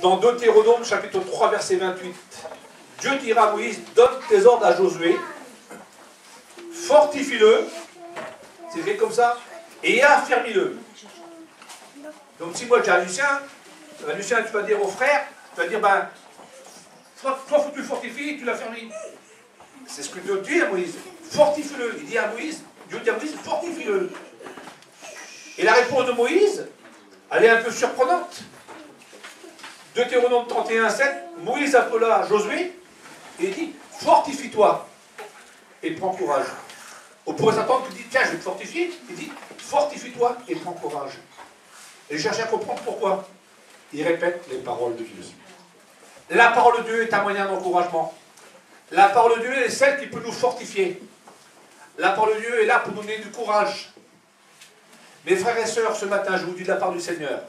Dans Deutéronome, chapitre 3, verset 28, Dieu dira à Moïse, donne tes ordres à Josué, fortifie-le, c'est fait comme ça, et affermis-le. Donc si moi j'ai un Lucien, tu vas dire au frère, tu vas dire, ben, soit faut que tu le fortifies, tu l'affermis. C'est ce que Dieu dit à Moïse, fortifie-le. Il dit à Moïse, Dieu dit à Moïse, fortifie-le. Et la réponse de Moïse, elle est un peu surprenante. Deutéronome 31, 7, Moïse appela Josué et il dit, fortifie-toi et prends courage. On pourrait s'attendre qu'il dit, tiens, je vais te fortifier. Il dit, fortifie-toi et prends courage. Et je cherche à comprendre pourquoi. Il répète les paroles de Dieu. La parole de Dieu est un moyen d'encouragement. La parole de Dieu est celle qui peut nous fortifier. La parole de Dieu est là pour nous donner du courage. Mes frères et sœurs, ce matin, je vous dis de la part du Seigneur,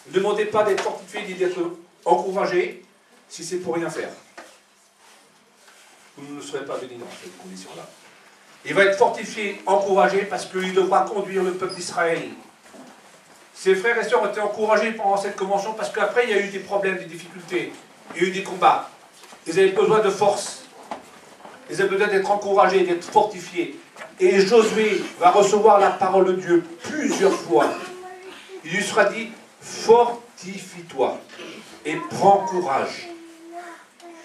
ne demandez pas d'être fortifié ni d'être encouragé si c'est pour rien faire. Vous ne serez pas bénis dans cette condition-là. Il va être fortifié, encouragé, parce qu'il devra conduire le peuple d'Israël. Ses frères et sœurs ont été encouragés pendant cette convention parce qu'après, il y a eu des problèmes, des difficultés, il y a eu des combats. Ils avaient besoin de force. Ils avaient besoin d'être encouragés, d'être fortifiés. Et Josué va recevoir la parole de Dieu plusieurs fois. Il lui sera dit, fortifie-toi et prends courage.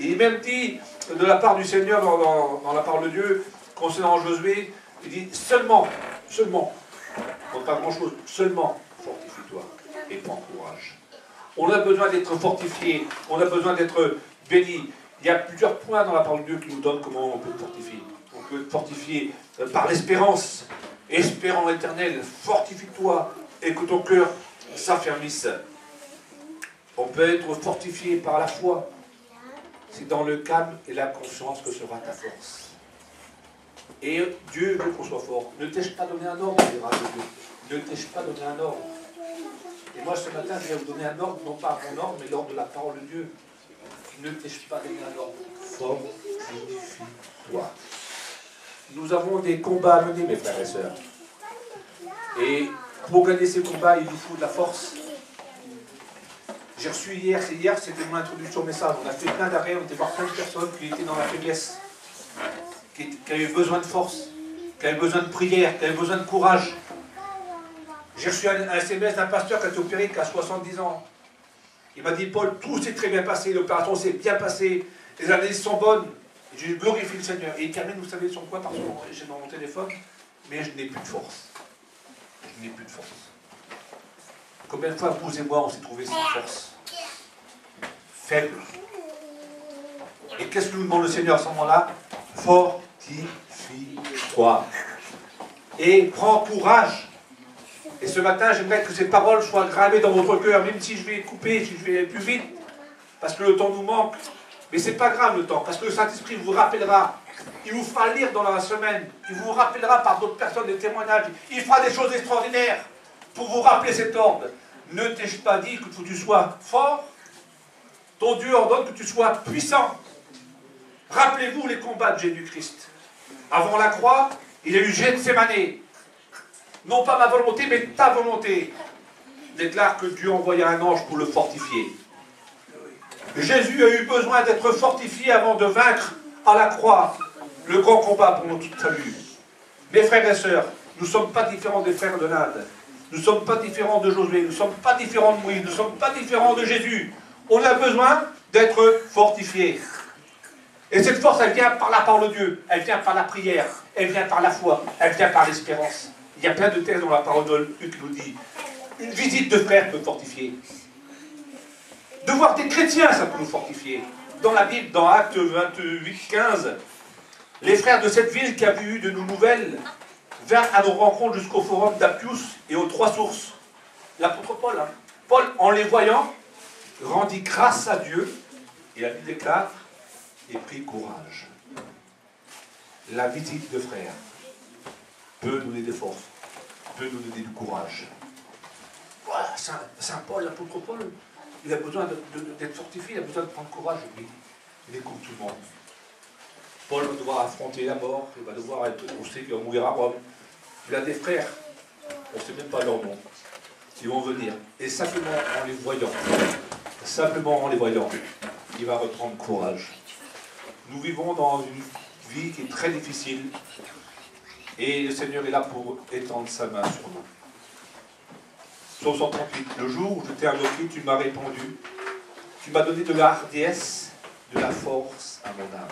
Il est même dit, de la part du Seigneur dans la parole de Dieu, concernant Josué, il dit, seulement, pas grand-chose, seulement, fortifie-toi et prends courage. On a besoin d'être fortifié, on a besoin d'être béni. Il y a plusieurs points dans la parole de Dieu qui nous donnent comment on peut être fortifié. On peut être fortifié par l'espérance, espérant l'éternel, fortifie-toi et que ton cœur s'affermisse. On peut être fortifié par la foi. C'est dans le calme et la conscience que sera ta force. Et Dieu veut qu'on soit fort. Ne t'ai-je pas donné un ordre, dira Dieu. Ne t'ai-je pas donné un ordre. Et moi, ce matin, je vais vous donner un ordre, non pas mon ordre, mais l'ordre de la parole de Dieu. Ne t'ai-je pas donné un ordre. Fortifie-toi. Nous avons des combats à mener, mes frères et sœurs. Et pour gagner ces combats, il nous faut de la force. J'ai reçu hier c'était mon introduction au message. On a fait plein d'arrêts, on était voir plein de personnes qui étaient dans la faiblesse, qui avaient besoin de force, qui avaient besoin de prière, qui avaient besoin de courage. J'ai reçu un SMS d'un pasteur qui a été opéré, qui a 70 ans. Il m'a dit, Paul, tout s'est très bien passé, l'opération s'est bien passée, les analyses sont bonnes. J'ai glorifié le Seigneur. Et il termine, vous savez sur quoi, parce que j'ai dans mon téléphone, mais je n'ai plus de force. Je n'ai plus de force. Combien de fois vous et moi on s'est trouvés sans force? Faible. Et qu'est-ce que nous demande le Seigneur à ce moment-là? Fortifie-toi. Et prends courage. Et ce matin, j'aimerais que ces paroles soient gravées dans votre cœur, même si je vais couper, si je vais aller plus vite, parce que le temps nous manque. Mais ce n'est pas grave le temps, parce que le Saint-Esprit vous rappellera. Il vous fera lire dans la semaine. Il vous rappellera par d'autres personnes des témoignages. Il fera des choses extraordinaires pour vous rappeler cet ordre. Ne t'ai-je pas dit que tu sois fort? Ton Dieu ordonne que tu sois puissant. Rappelez-vous les combats de Jésus-Christ. Avant la croix, il y a eu Gethsémane. Non pas ma volonté, mais ta volonté. Déclare que Dieu envoya un ange pour le fortifier. Jésus a eu besoin d'être fortifié avant de vaincre à la croix le grand combat pour notre salut. Mes frères et sœurs, nous ne sommes pas différents des frères de l'Inde. Nous ne sommes pas différents de Josué. Nous ne sommes pas différents de Moïse. Nous ne sommes pas différents de Jésus. On a besoin d'être fortifiés. Et cette force, elle vient par la parole de Dieu. Elle vient par la prière. Elle vient par la foi. Elle vient par l'espérance. Il y a plein de textes dans la parole de Dieu qui nous dit une visite de frère peut fortifier. De voir des chrétiens, ça peut nous fortifier. Dans la Bible, dans Actes 28, 15, les frères de cette ville qui avaient eu de nos nouvelles vinrent à nos rencontres jusqu'au forum d'Appius et aux trois sources. L'apôtre Paul, Paul, en les voyant, rendit grâce à Dieu, et la Bible déclare, et prit courage. La visite de frères peut nous donner des forces, peut nous donner du courage. Voilà, Saint Paul, l'apôtre Paul, il a besoin d'être fortifié, il a besoin de prendre courage, lui. Il est comme tout le monde. Paul va devoir affronter la mort, il va devoir être, on sait qu'il va mourir à Rome. Il a des frères, on ne sait même pas leur nom. Ils vont venir. Et simplement en les voyant, simplement en les voyant, il va reprendre courage. Nous vivons dans une vie qui est très difficile et le Seigneur est là pour étendre sa main sur nous. Psaume 138, le jour où je t'ai invoqué, tu m'as répondu, tu m'as donné de la hardiesse, de la force à mon âme.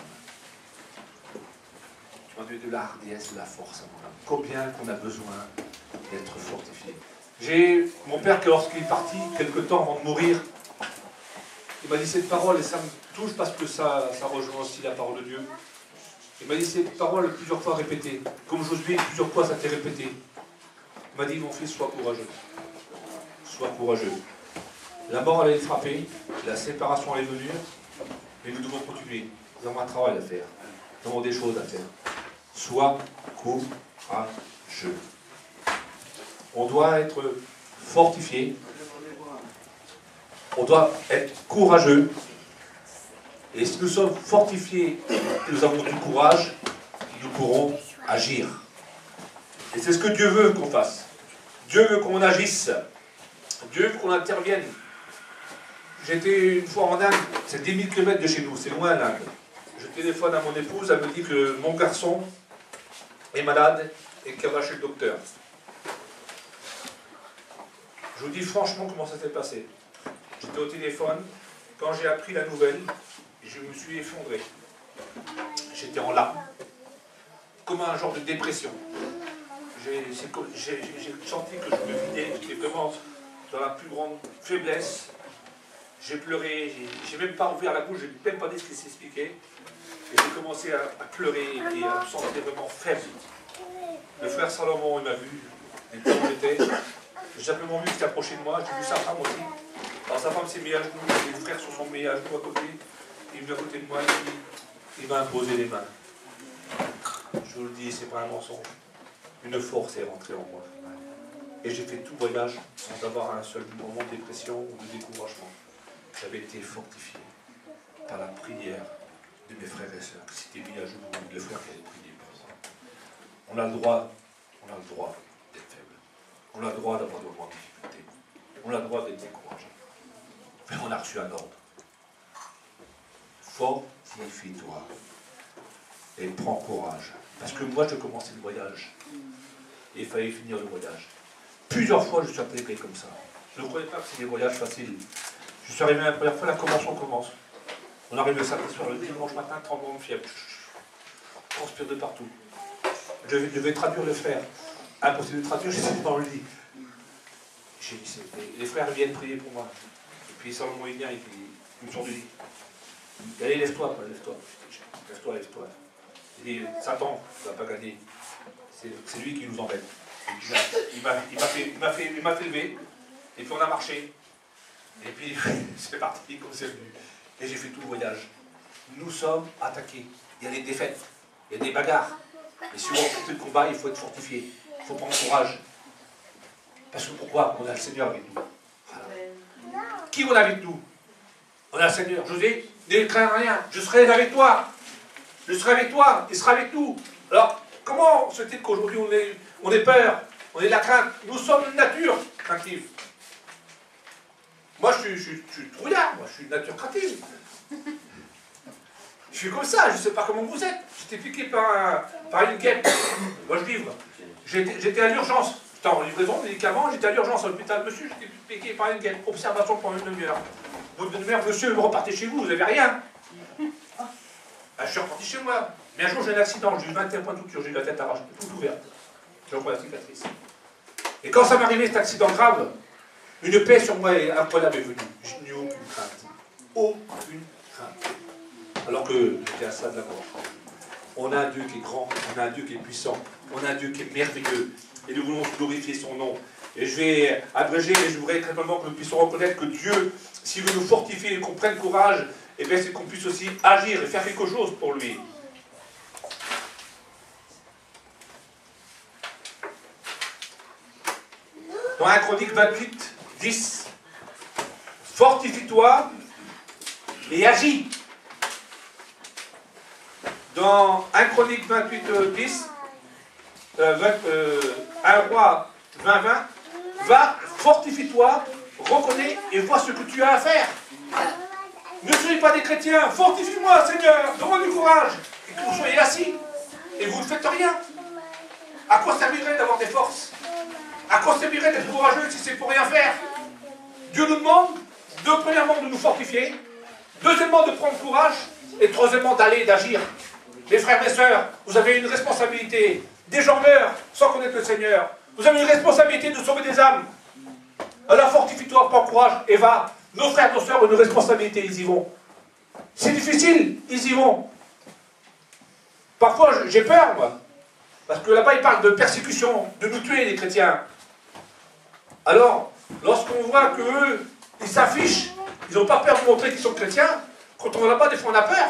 Tu m'as donné de la hardiesse, de la force à mon âme. Combien qu'on a besoin d'être fortifié. J'ai mon père, lorsqu'il est parti, quelque temps avant de mourir, il m'a dit cette parole, et ça me touche parce que ça rejoint aussi la parole de Dieu. Il m'a dit cette parole plusieurs fois répétée. Comme Josué, plusieurs fois ça t'est répété. Il m'a dit, mon fils, sois courageux. Sois courageux. La mort allait le frapper, la séparation allait venir, mais nous devons continuer. Nous avons un travail à faire. Nous avons des choses à faire. Sois courageux. On doit être fortifié. On doit être courageux. Et si nous sommes fortifiés et nous avons du courage, nous pourrons agir. Et c'est ce que Dieu veut qu'on fasse. Dieu veut qu'on agisse. Dieu veut qu'on intervienne. J'étais une fois en Inde, c'est 10 000 km de chez nous, c'est loin l'Inde. Je téléphone à mon épouse, elle me dit que mon garçon est malade et qu'elle va chez le docteur. Je vous dis franchement comment ça s'est passé. J'étais au téléphone, quand j'ai appris la nouvelle, je me suis effondré. J'étais en larmes, comme un genre de dépression. J'ai senti que je me vidais, j'étais vraiment dans la plus grande faiblesse. J'ai pleuré, j'ai même pas ouvert la bouche, je n'ai même pas dit ce qui s'expliquait. Et j'ai commencé à pleurer et à me sentir vraiment faible. Le frère Salomon, il m'a vu, et puis on était. J'ai simplement vu qu'il s'approchait de moi, j'ai vu sa femme aussi. Alors sa femme s'est mise à genoux, les frères se sont mis à genoux à côté. Il est venu à côté de moi et puis il m'a imposé les mains. Je vous le dis, c'est pas un mensonge. Une force est rentrée en moi. Et j'ai fait tout voyage sans avoir un seul moment de dépression ou de découragement. J'avais été fortifié par la prière de mes frères et sœurs qui s'étaient mis à genoux, les frères qui avaient prié pour ça. On a le droit d'être faible. On a le droit d'avoir des moments de difficulté. On a le droit d'être découragé. Mais on a reçu un ordre. Fortifie-toi et prends courage. Parce que moi, je commençais le voyage. Et il fallait finir le voyage. Plusieurs fois, je suis arrivé comme ça. Je ne croyais pas que c'était des voyages faciles. Je suis arrivé la première fois, là, on commence. On arrive le samedi soir, le dimanche matin, 30 de fièvre. Je transpire de partout. Je devais traduire le frère. Impossible de traduire, j'étais dans le lit. J'ai dit, les frères viennent prier pour moi. Et puis Salomon, il vient, il me sort du lit. Il dit, allez, lève-toi, lève-toi. Lève-toi, lève-toi. Il dit, Satan, tu ne vas pas gagner. C'est lui qui nous embête. Il m'a fait lever. Et puis on a marché. Et puis c'est parti comme c'est venu. Et j'ai fait tout le voyage. Nous sommes attaqués. Il y a des défaites. Il y a des bagarres. Mais si on remporte le combat, il faut être fortifié. Il faut prendre courage. Parce que pourquoi? On a le Seigneur avec nous. Voilà. Qui on a avec nous? On a le Seigneur. Josué, ne crains rien. Je serai avec toi. Je serai avec toi. Il sera avec nous. Alors, comment se fait-il qu'aujourd'hui on ait peur? On ait de la crainte? Nous sommes une nature craintive. Moi, je suis trouillard. Moi, je suis une nature craintive. Je suis comme ça. Je ne sais pas comment vous êtes. J'étais piqué par une guêpe. Moi, je livre. J'étais à l'urgence. J'étais en livraison de médicaments. J'étais à l'urgence à l'hôpital. Monsieur, j'étais piqué par une guêpe. Observation pendant une demi-heure. Au bout d'une demi-heure, monsieur, vous repartez chez vous. Vous n'avez rien. Je suis reparti chez moi. Mais un jour, j'ai eu un accident. J'ai eu 21 points de suture. J'ai eu la tête arrachée. Toute ouverte. J'ai encore la cicatrice. Et quand ça m'est arrivé, cet accident grave, une paix sur moi incroyable est venue. Je n'ai aucune crainte. Aucune crainte. Alors que j'étais à ça de la mort. On a un Dieu qui est grand, on a un Dieu qui est puissant, on a un Dieu qui est merveilleux. Et nous voulons glorifier son nom. Et je vais abréger, et je voudrais très simplement que nous puissions reconnaître que Dieu, s'il veut nous fortifier et qu'on prenne courage, et bien c'est qu'on puisse aussi agir et faire quelque chose pour lui. Dans 1 Chronique 28, 10, fortifie-toi et agis. Dans 1 Chronique 28, 10, 1 Roi 20, 20, va, fortifie-toi, reconnais et vois ce que tu as à faire. Ne soyez pas des chrétiens. Fortifie-moi, Seigneur. Donne-moi du courage. Et que vous soyez assis. Et vous ne faites rien. À quoi servirait d'avoir des forces? À quoi servirait d'être courageux si c'est pour rien faire? Dieu nous demande, premièrement, de nous fortifier. Deuxièmement, de prendre courage. Et troisièmement, d'aller et d'agir. Les frères et sœurs, vous avez une responsabilité. Des gens meurent sans connaître le Seigneur. Vous avez une responsabilité de sauver des âmes. Alors fortifie-toi, prends courage et va. Nos frères, nos sœurs ont une responsabilité, ils y vont. C'est difficile, ils y vont. Parfois, j'ai peur, moi. Parce que là-bas, ils parlent de persécution, de nous tuer, les chrétiens. Alors, lorsqu'on voit qu'eux, ils s'affichent, ils n'ont pas peur de montrer qu'ils sont chrétiens, quand on va là-bas, des fois, on a peur.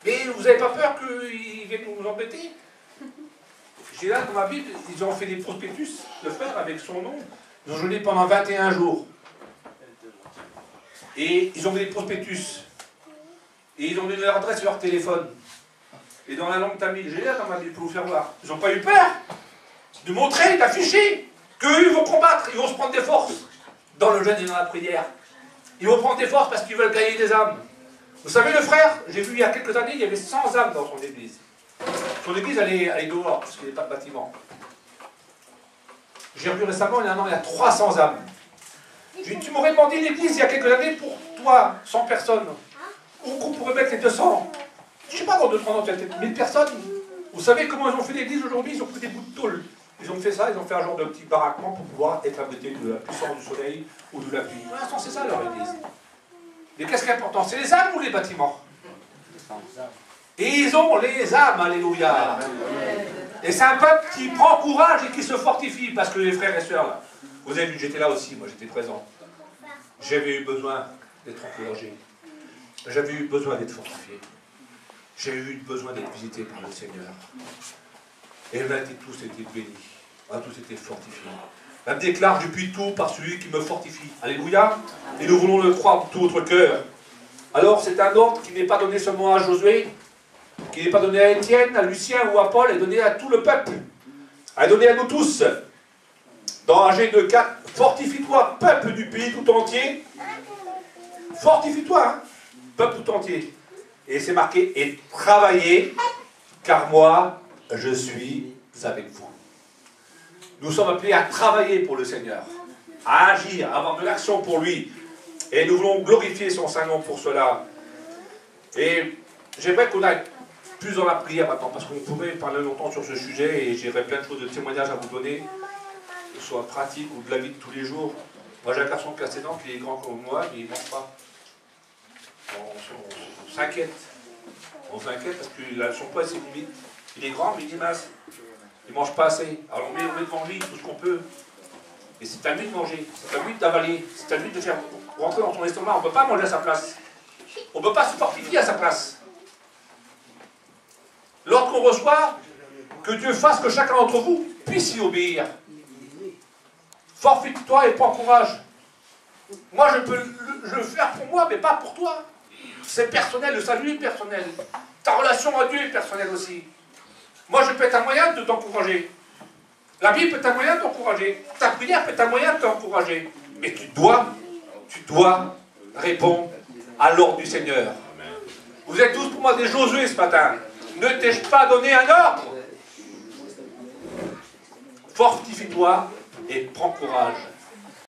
Mais vous n'avez pas peur qu'ils viennent nous embêter? J'ai là, dans ma Bible, ils ont fait des prospectus, le frère, avec son nom. Ils ont jeûné pendant 21 jours. Et ils ont fait des prospectus. Et ils ont donné leur adresse et leur téléphone. Et dans la langue tamile, j'ai là dans ma Bible pour vous faire voir. Ils n'ont pas eu peur de montrer, d'afficher qu'eux, ils vont combattre, ils vont se prendre des forces. Dans le jeûne et dans la prière. Ils vont prendre des forces parce qu'ils veulent gagner des âmes. Vous savez, le frère, j'ai vu il y a quelques années, il y avait 100 âmes dans son église. Son église, elle est dehors, parce qu'il n'y a pas de bâtiment. J'ai revu récemment, il y a un an, il y a 300 âmes. Tu m'aurais demandé l'église il y a quelques années pour toi, 100 personnes. Où qu'on pourrait mettre les 200? Je ne sais pas, dans 2-3 ans, il y a peut-être 1000 personnes. Vous savez comment ils ont fait l'église aujourd'hui? Ils ont pris des bouts de tôle. Ils ont fait ça, ils ont fait un genre de petit baraquement pour pouvoir être abrité de la puissance du soleil ou de la pluie. Pour l'instant, c'est ça leur église. Mais qu'est-ce qui est important? C'est les âmes ou les bâtiments? Et ils ont les âmes, alléluia. Et c'est un peuple qui prend courage et qui se fortifie, parce que les frères et sœurs, là, vous avez vu, j'étais là aussi, moi j'étais présent. J'avais eu besoin d'être encouragé. J'avais eu besoin d'être fortifié. J'ai eu besoin d'être visité par le Seigneur. Et on a été tous été bénis. On a tous été fortifiés. La déclare, je puis tout par celui qui me fortifie. Alléluia. Et nous voulons le croire de tout notre cœur. Alors c'est un ordre qui n'est pas donné seulement à Josué, qui n'est pas donné à Étienne, à Lucien ou à Paul, est donné à tout le peuple. Est donné à nous tous. Dans Agé 2:4, fortifie-toi, peuple du pays tout entier. Fortifie-toi, hein, peuple tout entier. Et c'est marqué, et travaillez, car moi, je suis avec vous. Nous sommes appelés à travailler pour le Seigneur, à agir, à avoir de l'action pour lui. Et nous voulons glorifier son saint nom pour cela. Et j'aimerais qu'on aille plus dans la prière maintenant, parce qu'on pourrait parler longtemps sur ce sujet, et j'aurais plein de choses de témoignages à vous donner, que ce soit pratique ou de la vie de tous les jours. Moi j'ai un garçon qui a 7 ans, qui est grand comme moi, mais il ne mange pas. On s'inquiète. On s'inquiète parce que son poids c'est limite. Il est grand, mais il est mince. Il ne mange pas assez. Alors on met devant lui tout ce qu'on peut. Et c'est à lui de manger, c'est à lui d'avaler, c'est à lui de faire rentrer dans son estomac. On ne peut pas manger à sa place. On ne peut pas se fortifier à sa place. Lorsqu'on reçoit, que Dieu fasse que chacun d'entre vous puisse y obéir. Fortifie-toi et prends courage. Moi, je peux le faire pour moi, mais pas pour toi. C'est personnel, le salut est personnel. Ta relation à Dieu est personnelle aussi. Moi, je peux être un moyen de t'encourager. La Bible peut être un moyen de t'encourager. Ta prière peut être un moyen de t'encourager. Mais tu dois répondre à l'ordre du Seigneur. Vous êtes tous pour moi des Josué ce matin. Ne t'ai-je pas donné un ordre? Fortifie-toi et prends courage.